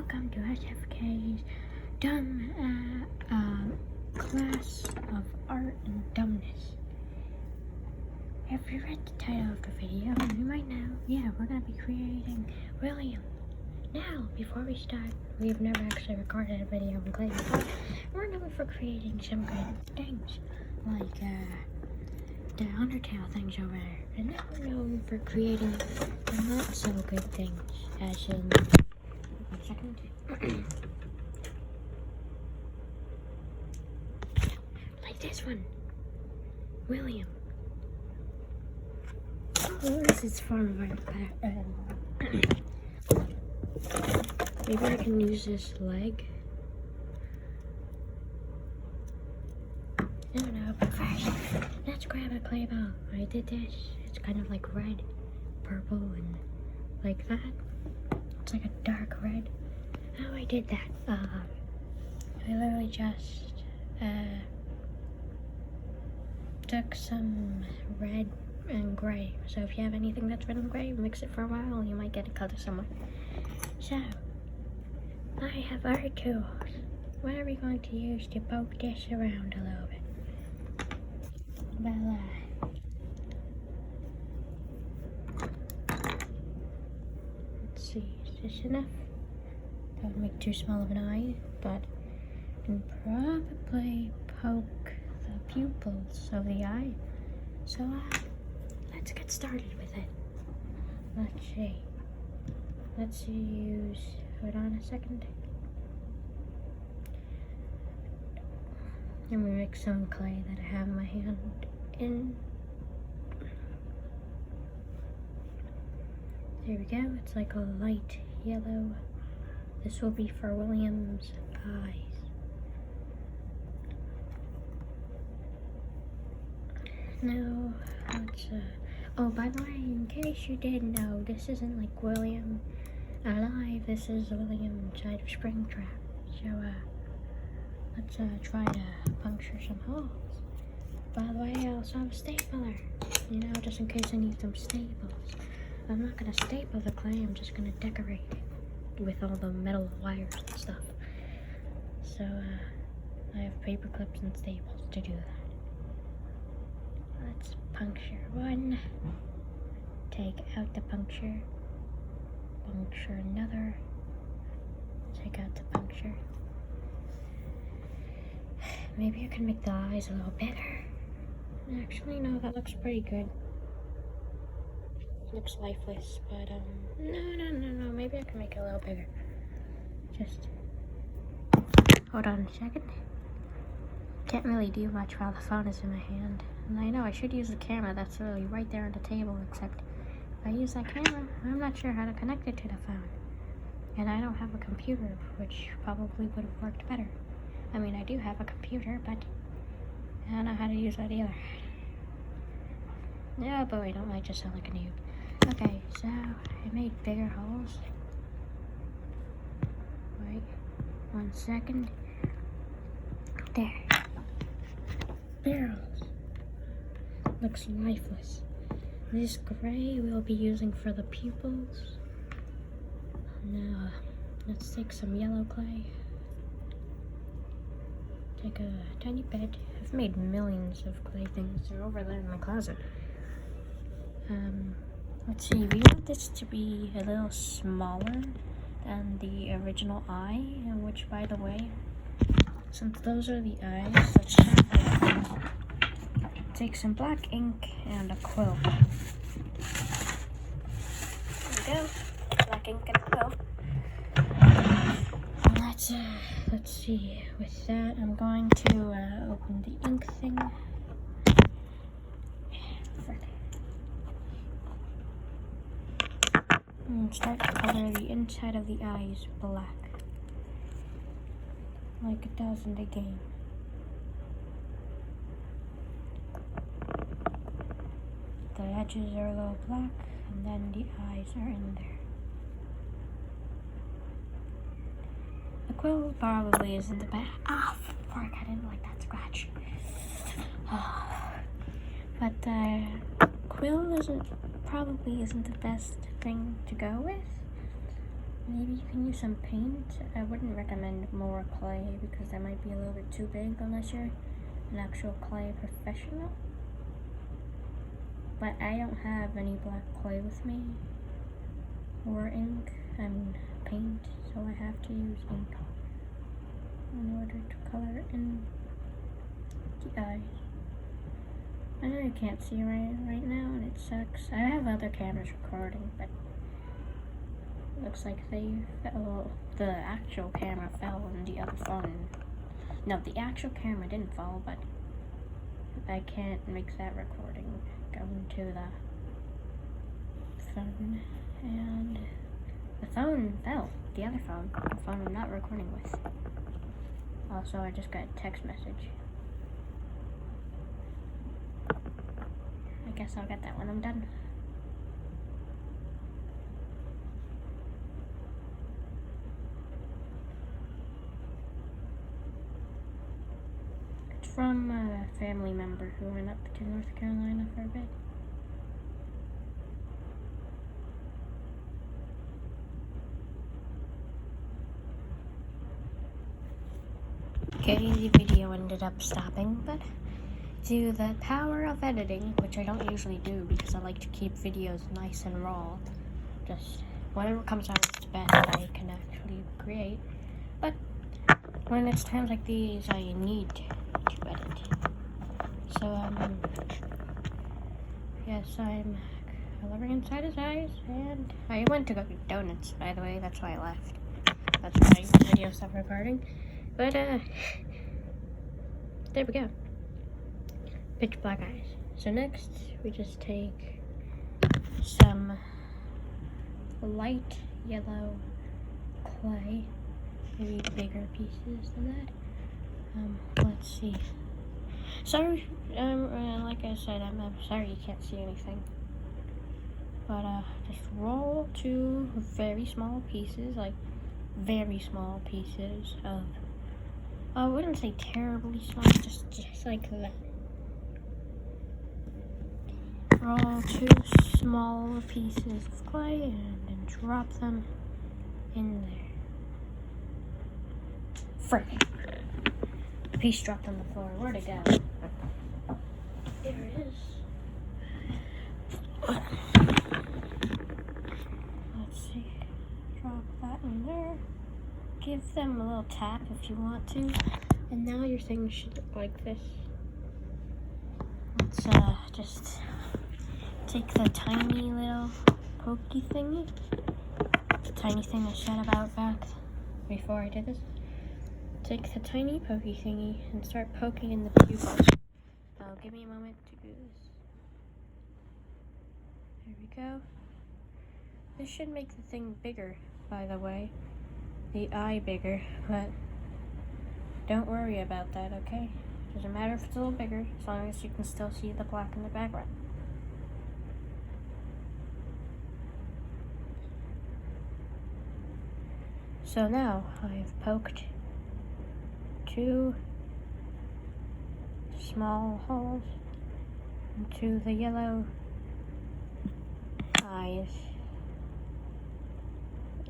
welcome to S.F.K's dumb class of art and dumbness. If you read the title of the video, you might know, yeah, we're going to be creating William. Now, before we start, we've never actually recorded a video in clay before. We're known for creating some good things, like the Undertale things over there. And now we're known for creating the not so good things, as in... 1 second. Like this one. William. Oh, this is from my maybe I can use this leg. No, but first, let's grab a clay ball. I did this. It's kind of like red, purple, and like that. It's like a dark red. How I did that? I literally just took some red and gray. So if you have anything that's red and gray, mix it for a while, you might get a color somewhere. So I have our tools. What are we going to use to poke this around a little bit? Well, let's see, is this enough? That would make too small of an eye, but I can probably poke the pupils of the eye. So, let's get started with it. Let's see. Let's use, hold on a second. Let me mix some clay that I have in my hand in. There we go, it's like a light yellow. This will be for William's eyes. Now, let's, oh, by the way, in case you didn't know, this isn't like William alive, this is William inside of Springtrap. So, let's try to puncture some holes. By the way, I also have a stapler, you know, just in case I need some staples. I'm not gonna staple the clay, I'm just gonna decorate it with all the metal wires and stuff. So, I have paper clips and staples to do that. Let's puncture one, take out the puncture, puncture another, take out the puncture. Maybe I can make the eyes a little bigger. Actually, no, that looks pretty good. Looks lifeless, but no, maybe I can make it a little bigger. Just hold on a second. Can't really do much while the phone is in my hand. And I know I should use the camera that's literally right there on the table, except if I use that camera, I'm not sure how to connect it to the phone. And I don't have a computer, which probably would have worked better. I mean, I do have a computer, but I don't know how to use that either. Oh boy, don't I just sound like a noob. Okay, so I made bigger holes. Wait 1 second. There. Barrels. Looks lifeless. This gray we'll be using for the pupils. Now, let's take some yellow clay. Take a tiny bit. I've made millions of clay things. They're over there in my closet. Let's see, we want this to be a little smaller than the original eye, which, by the way, since those are the eyes, let's take some black ink and a quill. There we go, black ink and a quill. Let's see, with that, I'm going to open the ink thing. And start to color the inside of the eyes black, like it does in the game. The edges are a little black, and then the eyes are in there. The quill probably isn't the best. Ah, fork! I didn't like that scratch. But the quill probably isn't the best thing to go with. But I think the quill is a little better. Maybe you can use some paint. I wouldn't recommend more clay because that might be a little bit too big unless you're an actual clay professional. But I don't have any black clay with me or ink and paint, so I have to use ink in order to color in the eyes. I know you can't see right now and it sucks. I have other cameras recording, but looks like they fell. The actual camera fell on the other phone. No, the actual camera didn't fall, but I can't make that recording go into the phone. And the phone fell. The other phone. The phone I'm not recording with. Also, I just got a text message. I guess I'll get that when I'm done. From a family member who went up to North Carolina for a bit. Okay, the video ended up stopping, but due to the power of editing, which I don't usually do because I like to keep videos nice and raw, just whatever comes out is the best I can actually create, but when it's times like these, I need to edit. So, yes, I'm coloring inside his eyes, and I went to go get donuts, by the way, that's why I left. That's why the video stopped recording. But, there we go. Pitch black eyes. So next, we just take some light yellow clay, maybe bigger pieces than that. Let's see. Sorry, like I said, I'm sorry you can't see anything. But, just roll two very small pieces, like very small pieces of, I wouldn't say terribly small, just like that. Roll two small pieces of clay and then drop them in there. Frick. The piece dropped on the floor. Where'd it go? There it is. Let's see. Drop that in there. Give them a little tap if you want to. And now your thing should look like this. Let's just take the tiny little pokey thingy. The tiny thing I said about back before I did this. Take the tiny pokey thingy and start poking in the pupils. Oh, give me a moment to do this. There we go. This should make the thing bigger, by the way. The eye bigger, but don't worry about that, okay? Doesn't matter if it's a little bigger, as long as you can still see the black in the background. So now I have poked two small holes into the yellow eyes.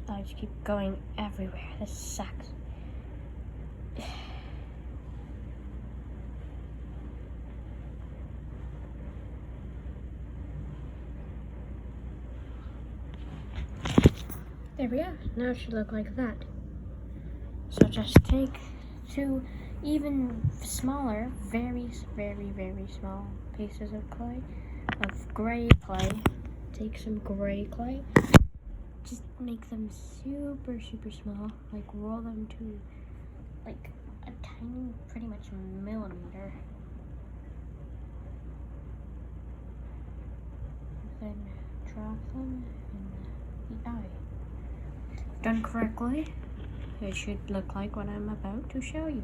Eyes keep going everywhere. This sucks. There we are. Now it should look like that. So just take two even smaller, very, very, very small pieces of clay, of gray clay. Take some gray clay. Just make them super, super small. Like roll them to like a tiny, pretty much millimeter. Then drop them in the eye. Done correctly, it should look like what I'm about to show you.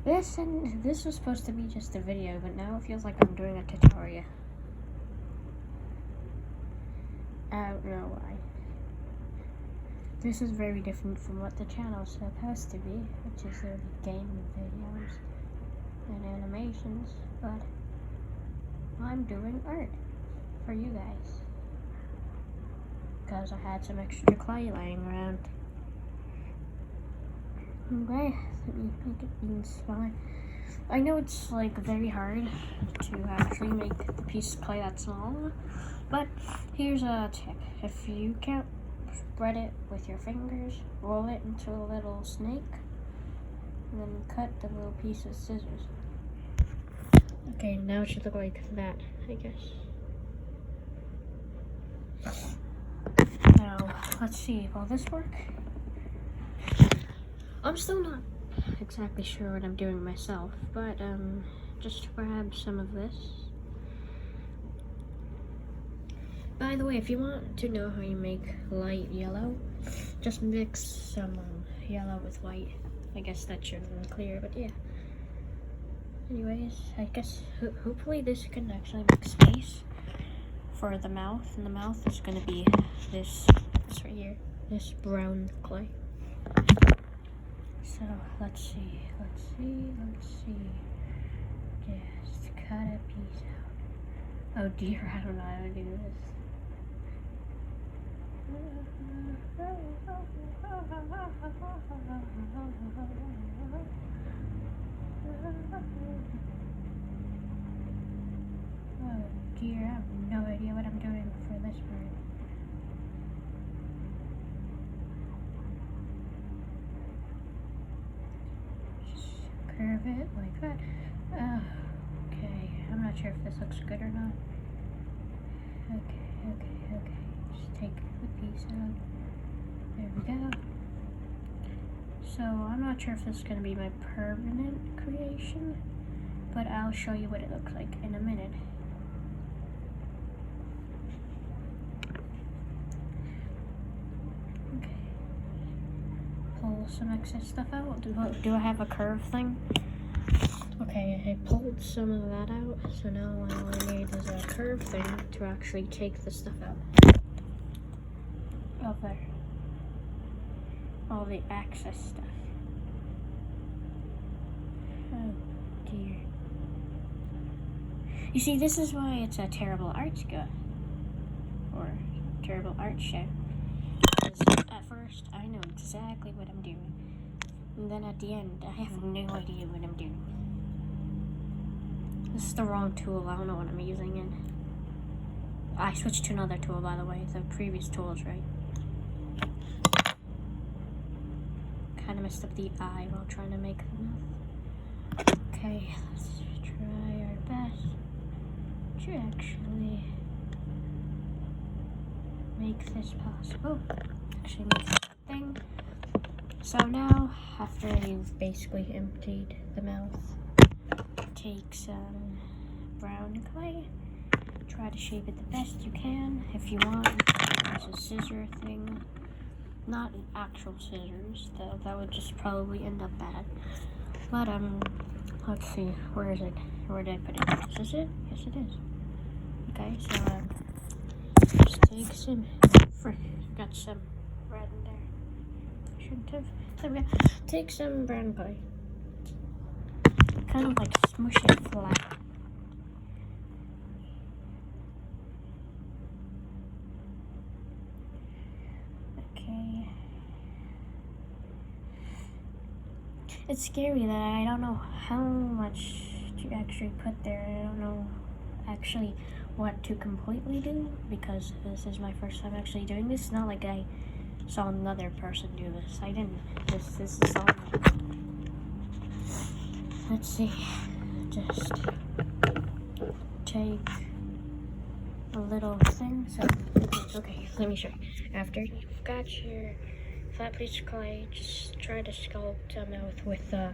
This was supposed to be just a video, but now it feels like I'm doing a tutorial. I don't know why. This is very different from what the channel's supposed to be, which is the gaming videos and animations, but I'm doing art for you guys. because I had some extra clay laying around. Okay, let me make it even smaller. I know it's like very hard to actually make the piece of clay that small, but here's a tip. If you can't spread it with your fingers, roll it into a little snake, and then cut the little piece with scissors. Okay, now it should look like that, I guess. Now, let's see, will this work? I'm still not exactly sure what I'm doing myself, but just grab some of this. By the way, if you want to know how you make light yellow, just mix some yellow with white. I guess that should be clear, but yeah. Anyways, I guess hopefully this can actually make space for the mouth, and the mouth is going to be this right here, this brown clay. So let's see. Just cut a piece out. Oh dear, I don't know how to do this. Oh dear, I have no idea what I'm doing for this part. Curve it like that. Okay, I'm not sure if this looks good or not. Okay. Just take the piece out. There we go. So I'm not sure if this is going to be my permanent creation, but I'll show you what it looks like in a minute. Okay. Pull some excess stuff out. Do I have a curve thing? Okay, I pulled some of that out, so now all I need is a curve thing to actually take the stuff out. Oh, there. All the excess stuff. Oh dear. You see, this is why it's a terrible art school. Or terrible art show. Because at first, I know exactly what I'm doing. And then at the end, I have no idea what I'm doing. This is the wrong tool. I don't know what I'm using in. I switched to another tool, by the way. The previous tool is right. Kind of messed up the eye while trying to make the mouth. Okay, let's try our best to actually make this possible. Actually make this thing. So now, after you've basically emptied the mouth, take some brown clay, try to shape it the best you can. If you want, use a scissor thing, not actual scissors, though that would just probably end up bad. But let's see, where is it? Where did I put it? Is this it? Yes, it is. Okay, so just take some, got some red in there. Shouldn't have. There we go. Take some brown clay. Kind of like smush it flat. Okay. It's scary that I don't know how much to actually put there. I don't know actually what to completely do because this is my first time actually doing this. It's not like I saw another person do this. I didn't. This is all. Let's see. Just take a little thing. So, okay, let me show you. After you've got your flat piece of clay, just try to sculpt a mouth with the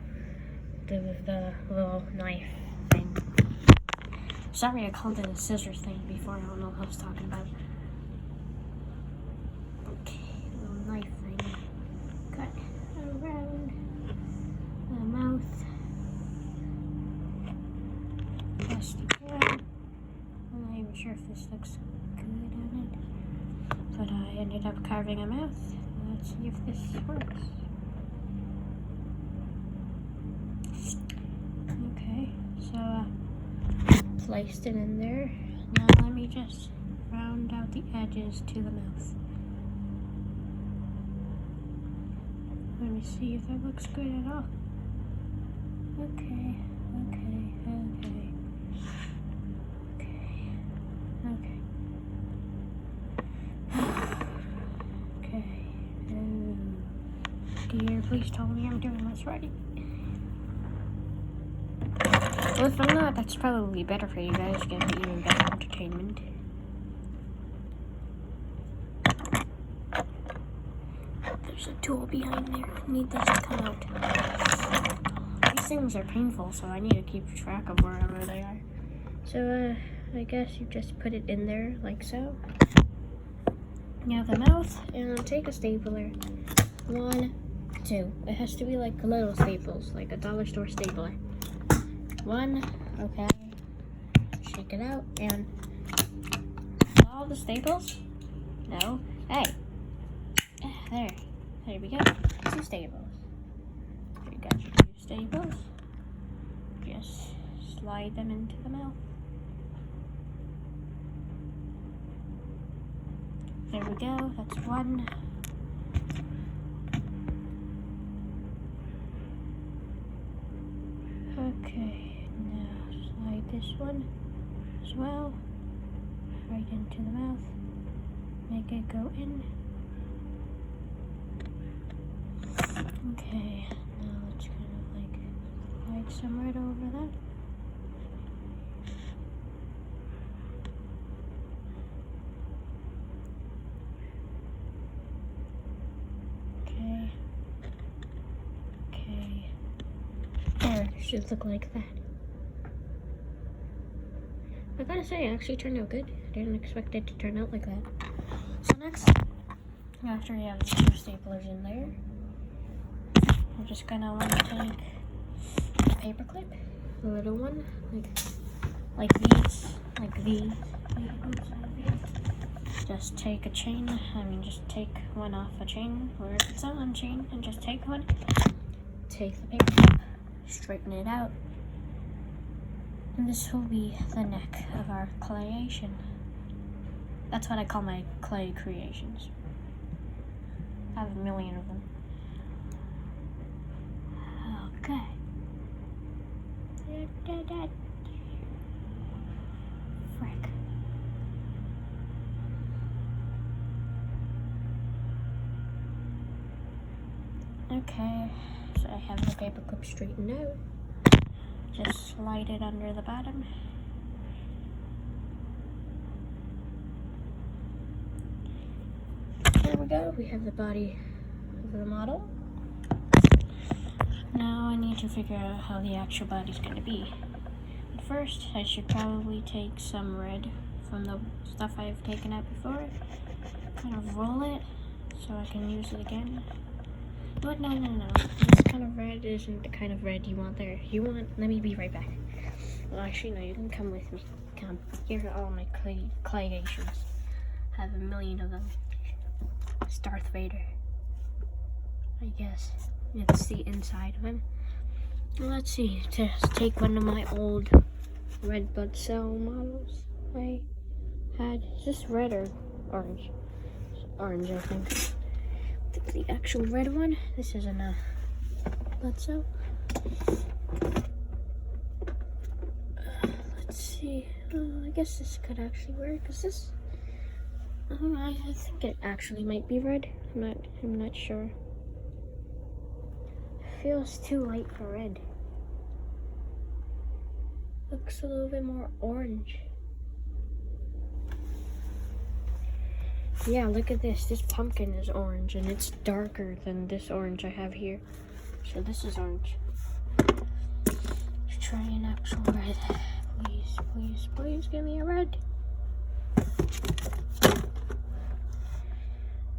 little knife thing. Sorry, I called it a scissors thing before. I don't know what I was talking about. Okay, little knife thing. Cut around the mouth. Best you can. I'm not even sure if this looks good on it, but I ended up carving a mouth. Let's see if this works. Okay, so placed it in there. Now let me just round out the edges to the mouth. Let me see if that looks good at all. Okay. Dear, please tell me I'm doing this right. Well, if I'm not, that's probably better for you guys. Get even better entertainment. There's a tool behind there. I need this to come out. These things are painful, so I need to keep track of wherever they are. So, I guess you just put it in there, like so. Now the mouth, and take a stapler. 1, 2. It has to be like little staples, like a dollar store stapler. 1, okay. Shake it out, and all the staples? No. Hey. There we go. 2 staples. You got your 2 staples. Just slide them into the mouth. There we go. That's 1. Okay, now slide this one as well right into the mouth. Make it go in. Okay, now let's kind of like slide some right over that. Should look like that. I gotta say, it actually turned out good. I didn't expect it to turn out like that. So next, after you have the 2 staplers in there, we're just gonna want to take a paper clip, a little one, like these paper clips. Just take a chain. Just take one off a chain, or if it's on chain, and just take one. Take the paper clip. Straighten it out, and this will be the neck of our clayation. That's what I call my clay creations. I have a million of them. Okay. Frick. Okay. So I have the paper clip straightened out. Just slide it under the bottom. There we go. We have the body of the model. Now I need to figure out how the actual body's going to be. But first, I should probably take some red from the stuff I've taken out before. Kind of roll it so I can use it again. But no. This kind of red isn't the kind of red you want there. Let me be right back. Well, actually, no, you can come with me. Come. Here are all my clayations. I have a million of them. It's Darth Vader. I guess. It's the inside of him. Well, let's see. Just take one of my old red blood cell models I had. Is this red or orange? It's orange, I think. The actual red one. This isn't a blood cell. Let's see. I guess this could actually work. Is this? I think it actually might be red. I'm not sure. It feels too light for red. Looks a little bit more orange. Yeah, look at this. This pumpkin is orange, and it's darker than this orange I have here. So this is orange. Let's try an actual red. Please give me a red.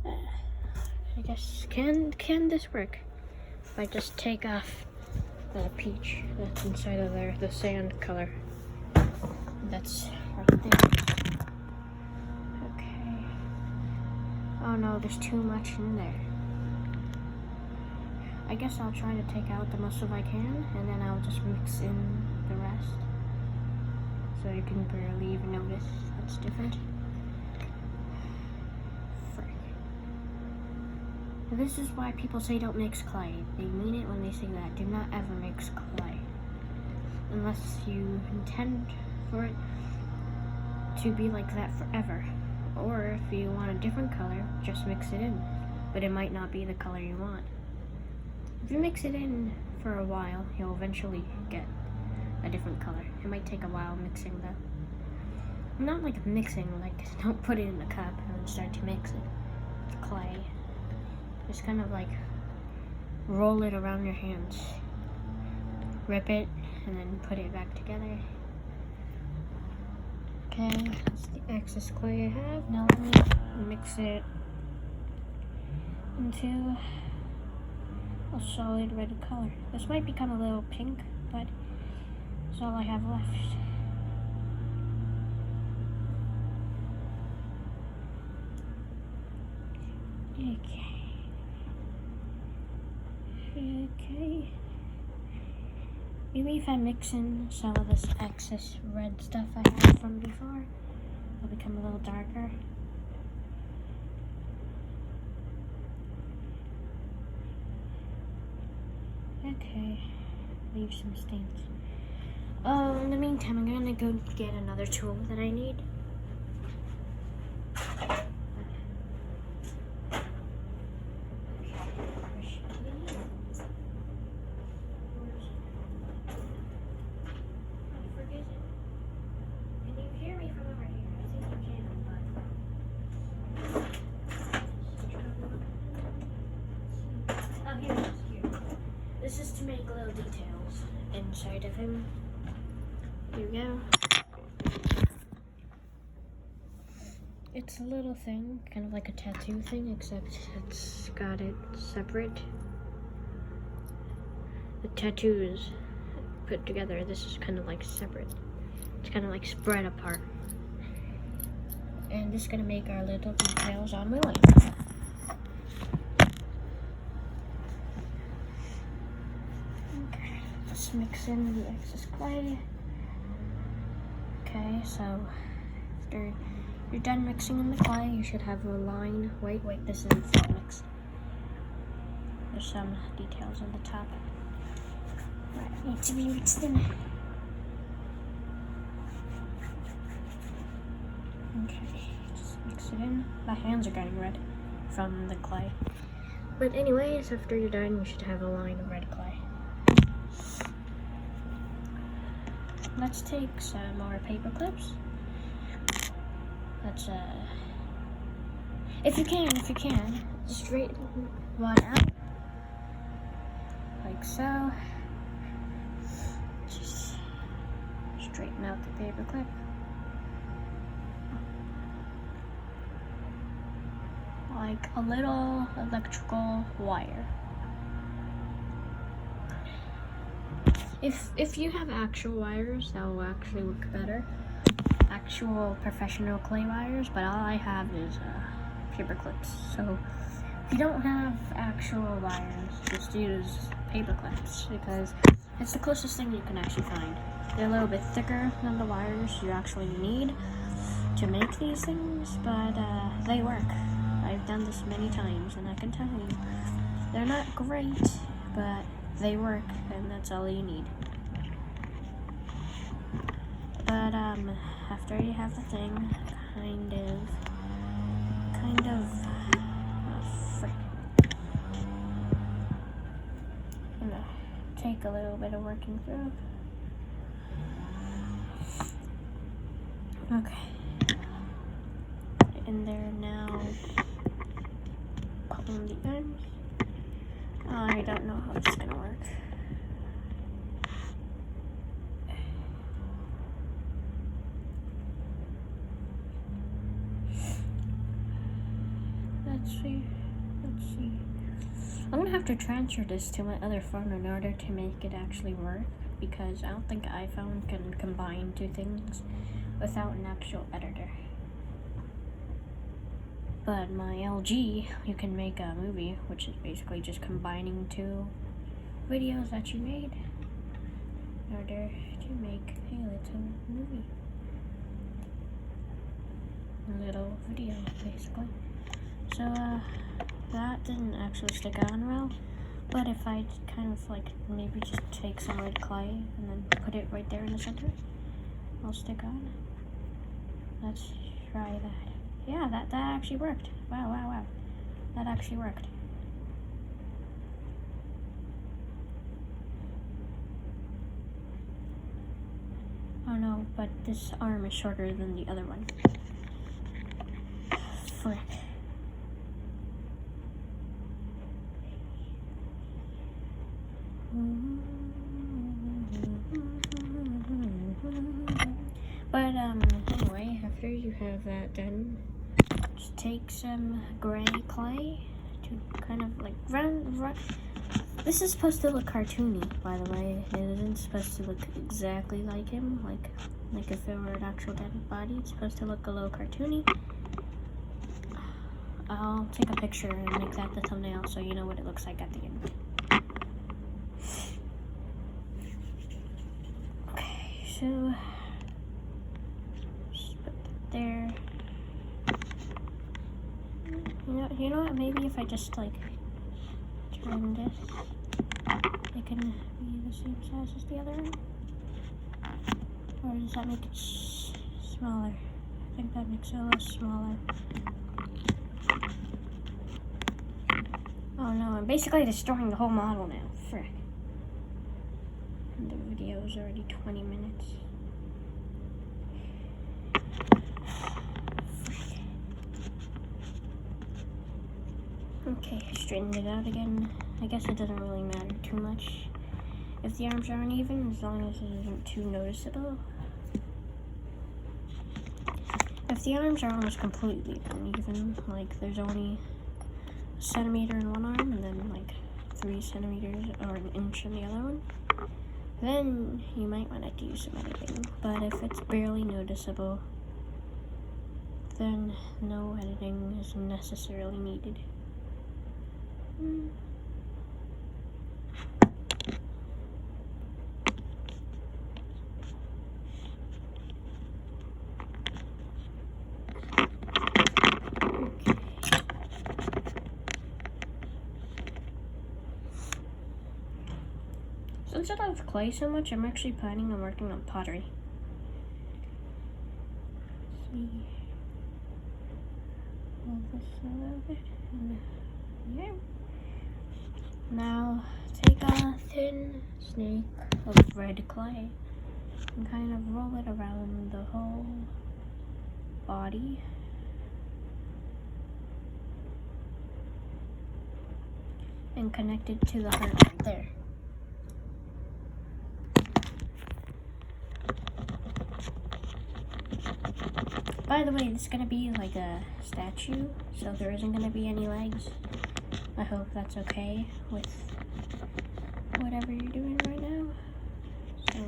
I guess, can this work? If I just take off the peach that's inside of there, the sand color. That's right there. Oh no, there's too much in there. I guess I'll try to take out the most of I can, and then I'll just mix in the rest. So you can barely even notice that's different. Frick. This is why people say don't mix clay. They mean it when they say that. Do not ever mix clay. Unless you intend for it to be like that forever. Or if you want a different color, just mix it in. But it might not be the color you want. If you mix it in for a while, you'll eventually get a different color. It might take a while mixing though. Not like mixing, like don't put it in a cup and then start to mix it. It's clay. Just kind of like roll it around your hands. Rip it and then put it back together. Okay, that's the excess clay I have. Now let me mix it into a solid red color. This might become a little pink, but that's all I have left. Okay. Maybe if I mix in some of this excess red stuff I had from before, it'll become a little darker. Okay, leave some stains. Oh, in the meantime, I'm gonna go get another tool that I need. This is to make little details inside of him. Here we go. It's a little thing, kind of like a tattoo thing, except it's got it separate. The tattoo is put together. This is kind of like separate. It's kind of like spread apart. And this is gonna make our little details on William. Let's mix in the excess clay. Okay, so after you're done mixing in the clay, you should have a line. Wait, this isn't full mix. There's some details on the top. Right, need to be mixed in. Okay, just mix it in. My hands are getting red from the clay. But anyways, after you're done, you should have a line of red clay. Let's take some more paper clips. Let's if you can, straighten one out, like so. Just straighten out the paper clip. Like a little electrical wire. If you have actual wires, that will actually work better. Actual professional clay wires, but all I have is paper clips. So if you don't have actual wires, just use paper clips because it's the closest thing you can actually find. They're a little bit thicker than the wires you actually need to make these things, but they work. I've done this many times, and I can tell you, they're not great, but they work, and that's all you need. But after you have the thing, kind of, frick. I'm gonna take a little bit of working through. Okay. In there now. On the ends. I don't know how this is gonna work. Let's see. I'm gonna have to transfer this to my other phone in order to make it actually work, because I don't think iPhone can combine two things without an actual editor. But my LG, you can make a movie, which is basically just combining two videos that you made in order to make a little movie. A little video, basically. So, that didn't actually stick on well. But if I kind of like maybe just take some red clay and then put it right there in the center, I'll stick on. Let's try that. Yeah, that actually worked. Wow. That actually worked. Oh no, but this arm is shorter than the other one. Frick. But anyway, after you have that done, just take some gray clay to kind of like run. This is supposed to look cartoony, by the way. It isn't supposed to look exactly like him, like if it were an actual dead body. It's supposed to look a little cartoony. I'll take a picture and make that the thumbnail so you know what it looks like at the end. Okay, so just put that there. You know what? Maybe if I just like turn this, it can be the same size as the other one. Or does that make it smaller? I think that makes it a little smaller. Oh no, I'm basically destroying the whole model now. Frick. And the video is already 20 minutes. Frick. Okay, straightened it out again. I guess it doesn't really matter too much if the arms aren't even, as long as it isn't too noticeable. If the arms are almost completely uneven, like there's only a centimeter in one arm and then like 3 centimeters or an inch in the other one, then you might want to do some editing. But if it's barely noticeable, then no editing is necessarily needed. Since I love clay so much, I'm actually planning on working on pottery. Let's see. Move this a little bit. And yeah. Now take a thin snake of red clay and kind of roll it around the whole body. And connect it to the heart right there. By the way, this is gonna be like a statue, so there isn't gonna be any legs. I hope that's okay with whatever you're doing right now. So,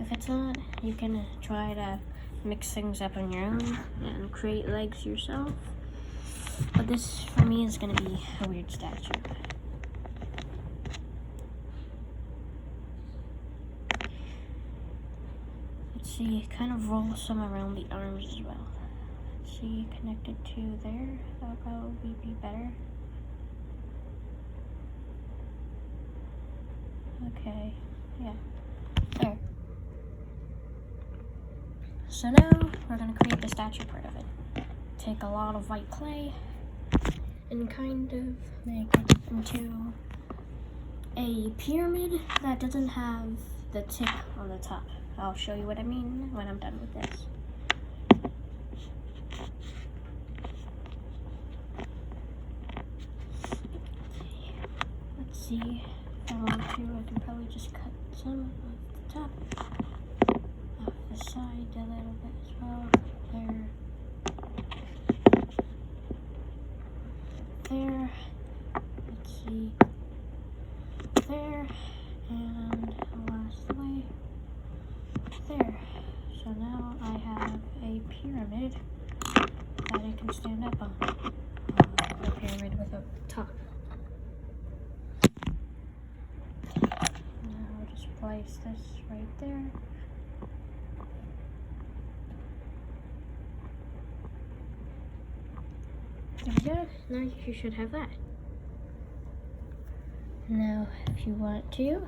if it's not, you can try to mix things up on your own and create legs yourself. But this, for me, is gonna be a weird statue. See, kind of roll some around the arms as well. See, connected to there. That'll probably be better. Okay, yeah, there. So now we're gonna create the statue part of it. Take a lot of white clay and kind of make it into a pyramid that doesn't have the tip on the top. I'll show you what I mean when I'm done with this. Let's see, if I want to, I can probably just cut some off the top, off the side a little bit as well. There. Let's see. There. And lastly, there. So now I have a pyramid that I can stand up on. A pyramid with a top. Now I'll just place this right there. Yeah, now you should have that. Now, if you want to,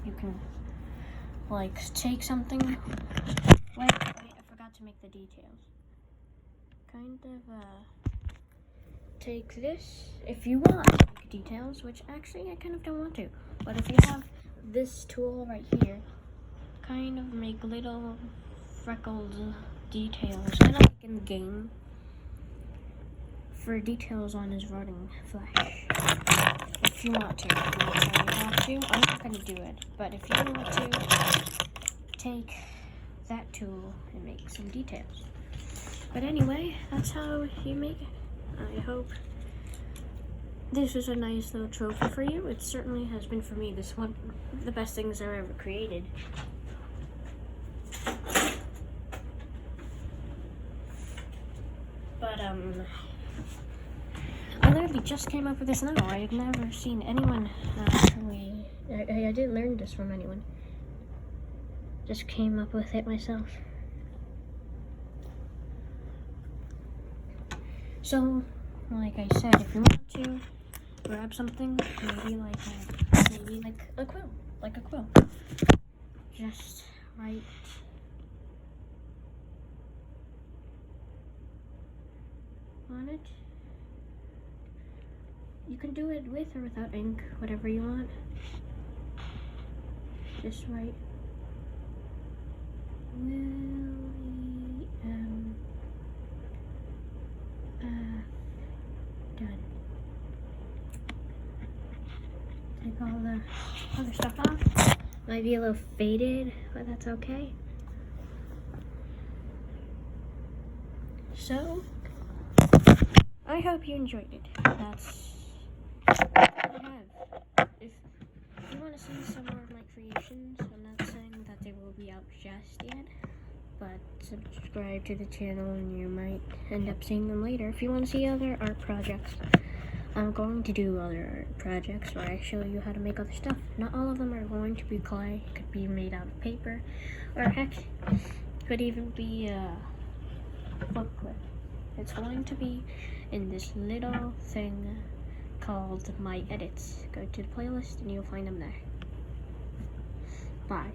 you can like take something. Wait, I forgot to make the details. Kind of take this if you want to make details, which actually I kind of don't want to. But if you have this tool right here, kind of make little freckled details, kind of like in the game, for details on his rotting flesh. If you want to, I'm not saying you have to. I'm not going to do it, but if you want to, take that tool and make some details. But anyway, that's how you make it. I hope this is a nice little trophy for you. It certainly has been for me. This one of the best things I've ever created. But I literally just came up with this now. I had never seen anyone actually. I didn't learn this from anyone. Just came up with it myself. So, like I said, if you want to grab something, maybe like a quill, just write on it. You can do it with or without ink, whatever you want. Just write William done. Take all the other stuff off. Might be a little faded, but that's okay. So, I hope you enjoyed it. That's all I have. If you want to see some more of my creations, I'm not saying that they will be out just yet, but subscribe to the channel and you might end up seeing them later. If you want to see other art projects, I'm going to do other art projects where I show you how to make other stuff. Not all of them are going to be clay. It could be made out of paper, or heck, could even be a book clip. It's going to be in this little thing called My Edits. Go to the playlist and you'll find them there. Bye.